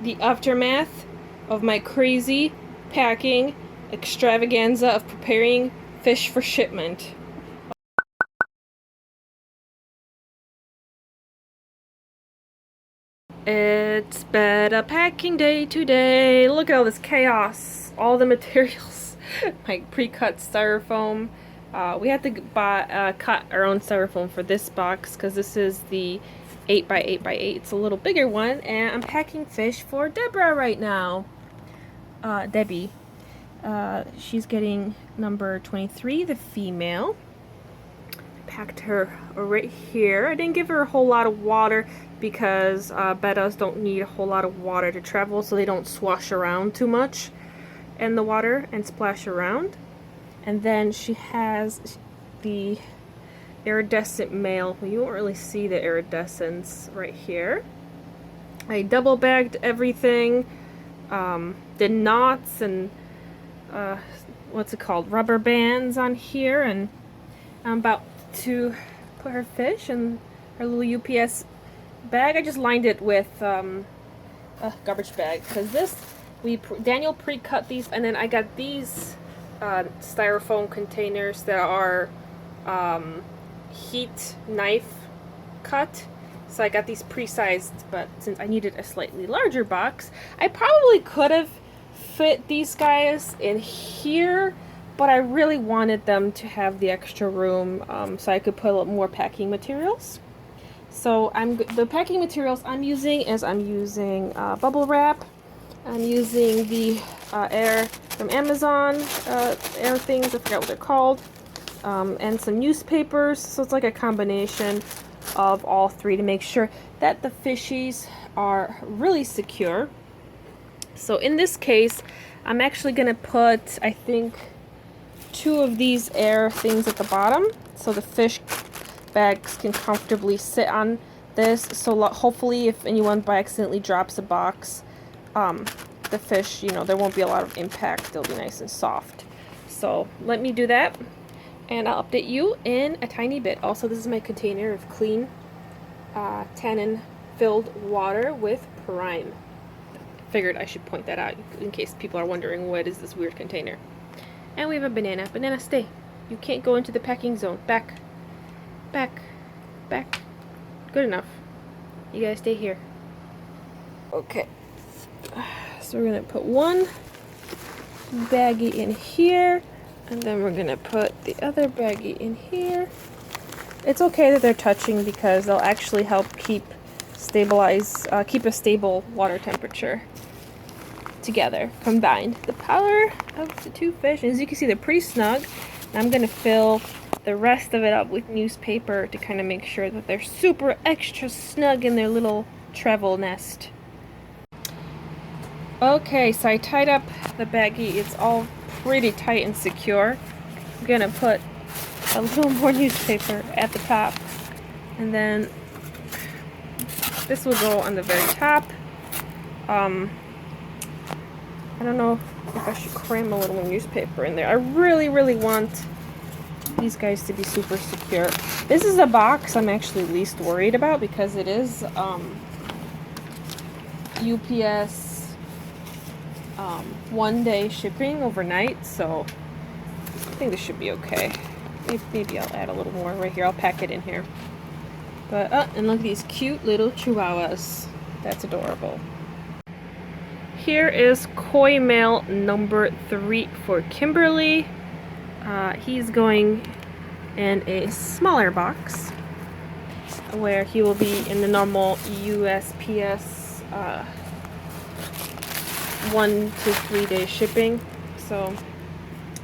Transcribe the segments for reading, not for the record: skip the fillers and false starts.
the aftermath of my crazy packing extravaganza of preparing fish for shipment. It's Betta packing day today. Look at all this chaos. All the materials. My pre-cut styrofoam. We had to cut our own styrofoam for this box because this is the 8x8x8. It's a little bigger one, and I'm packing fish for Deborah right now. Debbie. She's getting number 23, the female. Packed her right here. I didn't give her a whole lot of water because bettas don't need a whole lot of water to travel, so they don't swash around too much in the water and splash around. And then she has the iridescent male. Well, you won't really see the iridescence right here. I double bagged everything, did knots and what's it called, rubber bands on here, and I'm about to put her fish in her little UPS bag. I just lined it with a garbage bag because this Daniel pre-cut these, and then I got these styrofoam containers that are heat knife cut. So I got these pre-sized, but since I needed a slightly larger box, I probably could have fit these guys in here, but I really wanted them to have the extra room so I could put a little more packing materials. So the packing materials I'm using is bubble wrap. I'm using the air from Amazon air things, I forgot what they're called, and some newspapers. So it's like a combination of all three to make sure that the fishies are really secure. So in this case, I'm actually going to put, I think, 2 of these air things at the bottom so the fish bags can comfortably sit on this. So hopefully if anyone by accidentally drops a box, the fish, there won't be a lot of impact. They'll be nice and soft. So let me do that, and I'll update you in a tiny bit. Also, this is my container of clean tannin-filled water with Prime. Figured I should point that out in case people are wondering what is this weird container. And we have a banana. Banana, stay. You can't go into the packing zone. Back. Back. Back. Good enough. You guys stay here. Okay. So we're going to put one baggie in here, and then we're going to put the other baggie in here. It's okay that they're touching because they'll actually help keep a stable water temperature together, combined. The power of the 2 fish. As you can see, they're pretty snug. And I'm going to fill the rest of it up with newspaper to kind of make sure that they're super extra snug in their little travel nest. Okay, so I tied up the baggie. It's all pretty tight and secure. I'm going to put a little more newspaper at the top, and then this will go on the very top. I don't know if I should cram a little more newspaper in there. I really, really want these guys to be super secure. This is the box I'm actually least worried about because it is UPS 1-day shipping overnight, so I think this should be okay. Maybe I'll add a little more right here. I'll pack it in here. But and look at these cute little chihuahuas. That's adorable. Here is koi male number 3 for Kimberly. He's going in a smaller box where he will be in the normal USPS 1 to 3 day shipping. So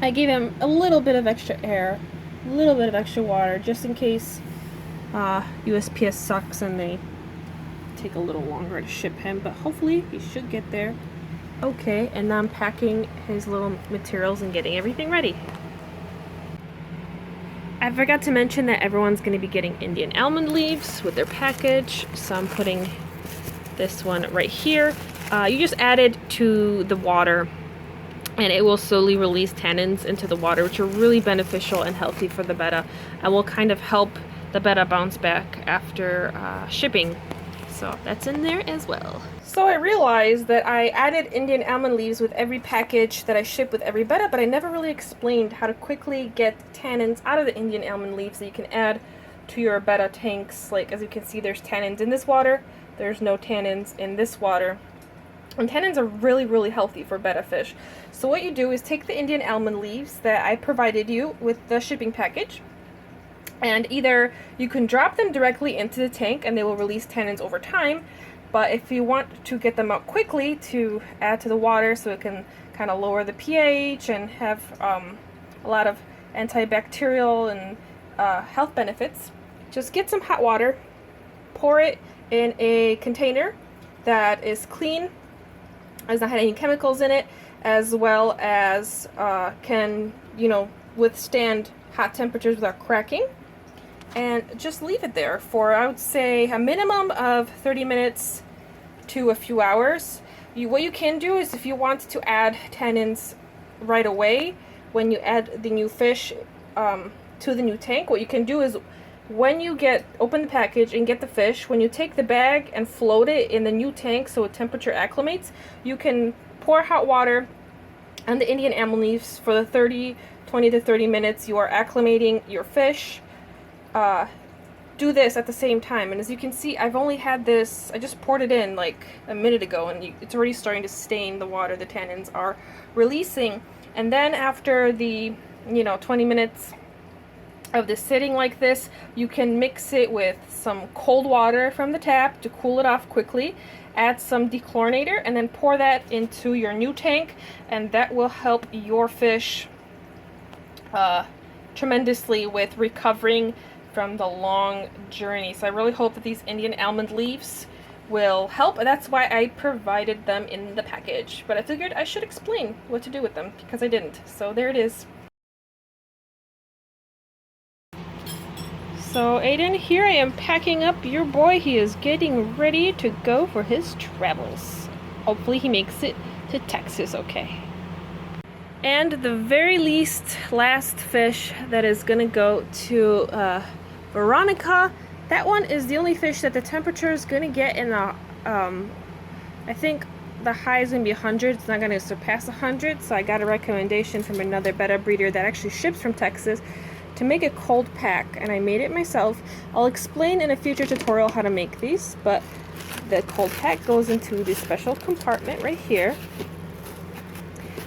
I gave him a little bit of extra air, a little bit of extra water, just in case USPS sucks and they take a little longer to ship him, but hopefully he should get there okay. And now I'm packing his little materials and getting everything ready. I forgot to mention that everyone's going to be getting Indian almond leaves with their package, so I'm putting this one right here. You just add it to the water and it will slowly release tannins into the water, which are really beneficial and healthy for the betta and will kind of help the betta bounce back after shipping. So that's in there as well. So I realized that I added Indian almond leaves with every package that I ship with every Betta, but I never really explained how to quickly get tannins out of the Indian almond leaves that you can add to your Betta tanks. Like, as you can see, there's tannins in this water. There's no tannins in this water. And tannins are really, really healthy for Betta fish. So what you do is take the Indian almond leaves that I provided you with the shipping package, and either you can drop them directly into the tank and they will release tannins over time, but if you want to get them out quickly to add to the water so it can kind of lower the pH and have a lot of antibacterial and health benefits, just get some hot water, pour it in a container that is clean, has not had any chemicals in it, as well as can, you know, withstand hot temperatures without cracking, and just leave it there for, I would say, a minimum of 30 minutes to a few hours. What you can do is, if you want to add tannins right away when you add the new fish to the new tank, what you can do is, when you open the package and get the fish, when you take the bag and float it in the new tank so temperature acclimates, you can pour hot water on the Indian almond leaves for the 20 to 30 minutes you are acclimating your fish. Do this at the same time, and as you can see, I've only had this, I just poured it in like a minute ago, and it's already starting to stain the water. The tannins are releasing, and then after the 20 minutes of this sitting like this, you can mix it with some cold water from the tap to cool it off quickly, add some dechlorinator, and then pour that into your new tank, and that will help your fish tremendously with recovering from the long journey. So I really hope that these Indian almond leaves will help, and that's why I provided them in the package. But I figured I should explain what to do with them, because I didn't. So there it is. So Aiden, here I am packing up your boy. He is getting ready to go for his travels. Hopefully he makes it to Texas okay. And the very last fish that is gonna go to Veronica, that one is the only fish that the temperature is gonna get in a, I think the high is gonna be 100. It's not gonna surpass 100. So I got a recommendation from another Betta breeder that actually ships from Texas to make a cold pack, and I made it myself. I'll explain in a future tutorial how to make these, but the cold pack goes into this special compartment right here,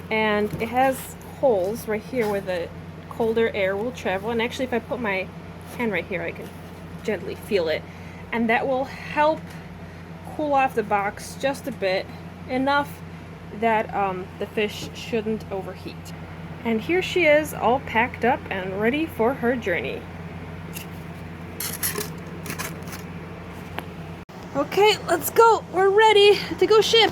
and it has holes right here where the colder air will travel. And actually, if I put my hand right here, I can gently feel it, and that will help cool off the box just a bit, enough that the fish shouldn't overheat. And here she is, all packed up and ready for her journey. Okay, let's go. We're ready to go ship.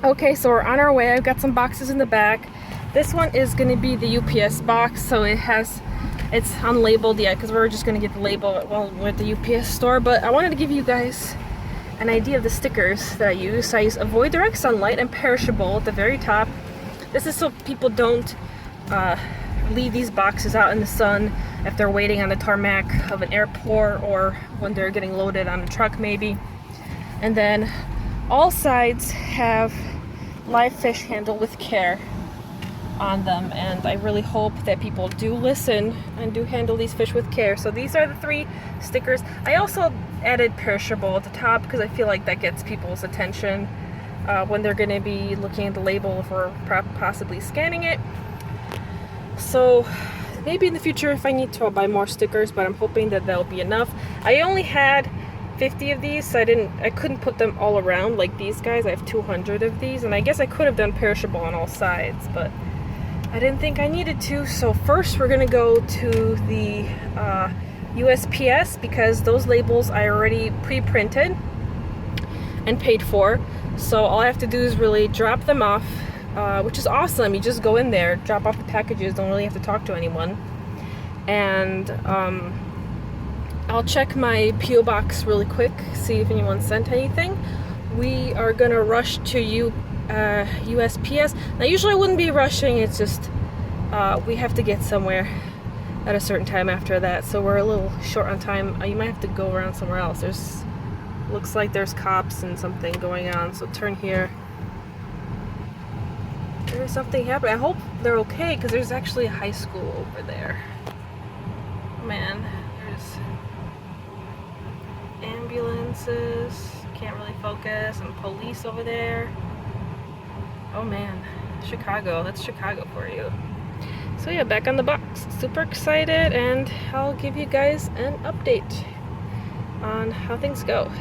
Okay, so we're on our way. I've got some boxes in the back. This one is going to be the UPS box, so it's unlabeled yet, because we're just going to get the label while we're at the UPS store. But I wanted to give you guys an idea of the stickers that I use. I use avoid direct sunlight and perishable at the very top. This is so people don't leave these boxes out in the sun if they're waiting on the tarmac of an airport, or when they're getting loaded on a truck maybe. And then all sides have live fish handled with care on them, and I really hope that people do listen and do handle these fish with care. So these are the 3 stickers. I also added perishable at the top because I feel like that gets people's attention when they're going to be looking at the label for possibly scanning it. So maybe in the future if I need to, I'll buy more stickers, but I'm hoping that that'll be enough. I only had 50 of these, so I couldn't put them all around like these guys. I have 200 of these, and I guess I could have done perishable on all sides, but I didn't think I needed to. So first we're gonna go to the USPS, because those labels I already pre-printed and paid for. So all I have to do is really drop them off, which is awesome. You just go in there, drop off the packages, don't really have to talk to anyone. And I'll check my P.O. box really quick, see if anyone sent anything. We are gonna rush to USPS. Now usually I wouldn't be rushing, it's just we have to get somewhere at a certain time after that, so we're a little short on time. You might have to go around somewhere else. There's Looks like there's cops and something going on, so turn here. There's something happening. I hope they're okay, because there's actually a high school over there. Man, there's ambulances, can't really focus, and police over there. Oh man, Chicago, that's Chicago for you. So yeah, back on the box. Super excited, and I'll give you guys an update on how things go.